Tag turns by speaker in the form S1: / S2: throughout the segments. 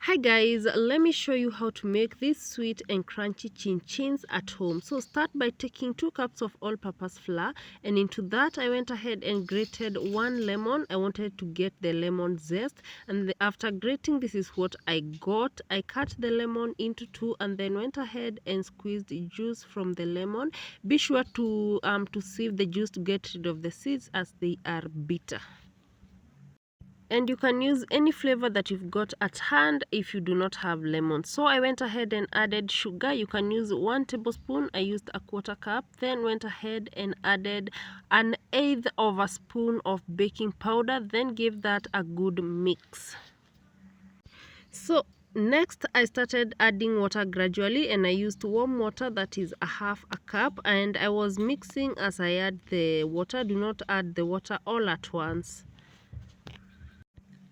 S1: Hi guys, let me show you how to make these sweet and crunchy chin chins at home. So start by taking 2 cups of all-purpose flour, and into that I went ahead and grated 1 lemon. I wanted to get the lemon zest, and after grating, this is what I got. I cut the lemon into 2 and then went ahead and squeezed juice from the lemon. Be sure to sieve the juice to get rid of the seeds as they are bitter. And you can use any flavor that you've got at hand if you do not have lemon. So I went ahead and added sugar. You can use 1 tablespoon. I used a 1/4 cup. Then went ahead and added 1/8 of a spoon of baking powder. Then give that a good mix. So next I started adding water gradually, and I used warm water, that is a 1/2 cup, and I was mixing as I add the water. Do not add the water all at once.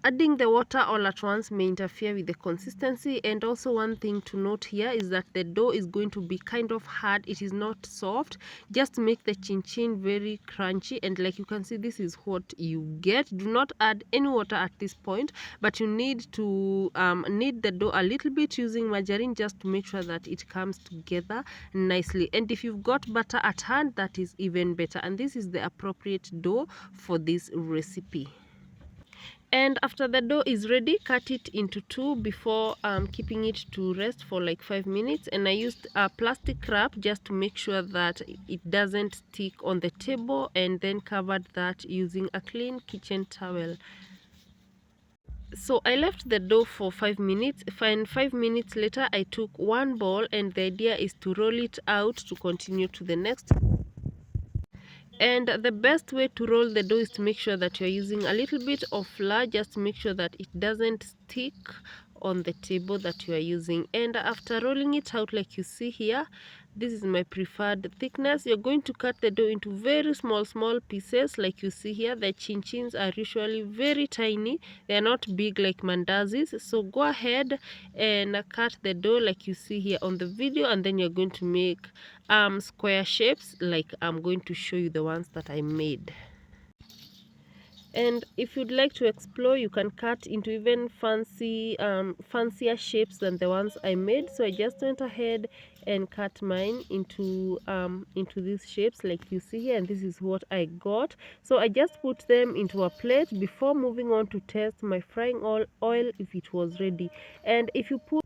S1: Adding the water all at once may interfere with the consistency, and also one thing to note here is that the dough is going to be kind of hard. It is not soft. Just make the chin chin very crunchy, and like you can see, this is what you get. Do not add any water at this point, but you need to knead the dough a little bit using margarine just to make sure that it comes together nicely. And if you've got butter at hand, that is even better. And this is the appropriate dough for this recipe. And after the dough is ready, cut it into 2 before keeping it to rest for like 5 minutes. And I used a plastic wrap just to make sure that it doesn't stick on the table, and then covered that using a clean kitchen towel. So I left the dough for 5 minutes, and 5 minutes later I took one ball, and the idea is to roll it out to continue to the next. And the best way to roll the dough is to make sure that you're using a little bit of flour, just to make sure that it doesn't stick on the table that you are using. And after rolling it out, like you see here, this is my preferred thickness. You're going to cut the dough into very small pieces. Like you see here, the chin chins are usually very tiny. They are not big like mandazis. So go ahead and cut the dough like you see here on the video, and then you're going to make square shapes like I'm going to show you the ones that I made. And if you'd like to explore, you can cut into even fancier shapes than the ones I made. So I just went ahead and cut mine into these shapes like you see here, and this is what I got. So I just put them into a plate before moving on to test my frying oil if it was ready. And if you put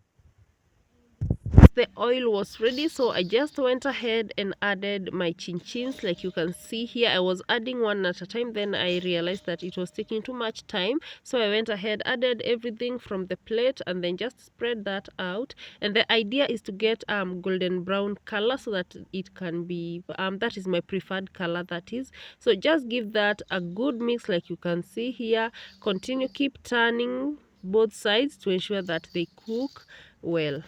S1: the oil was ready, so I just went ahead and added my chin chins. Like you can see here, I was adding one at a time, then I realized that it was taking too much time, so I went ahead, added everything from the plate, and then just spread that out. And the idea is to get golden brown color, so that it can be that is my preferred color, that is. So just give that a good mix like you can see here. Continue, keep turning both sides to ensure that they cook well.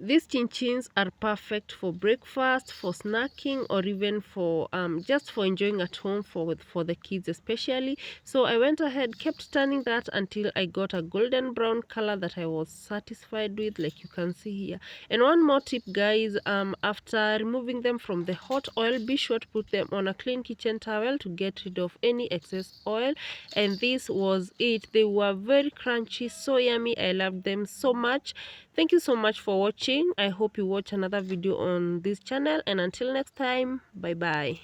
S1: These chin chins are perfect for breakfast, for snacking, or even for just for enjoying at home for the kids especially. So I went ahead, kept turning that until I got a golden brown color that I was satisfied with, like you can see here. And one more tip, guys, after removing them from the hot oil, be sure to put them on a clean kitchen towel to get rid of any excess oil. And this was it. They were very crunchy, so yummy. I loved them so much. Thank you so much for watching. I hope you watch another video on this channel, and until next time, bye bye.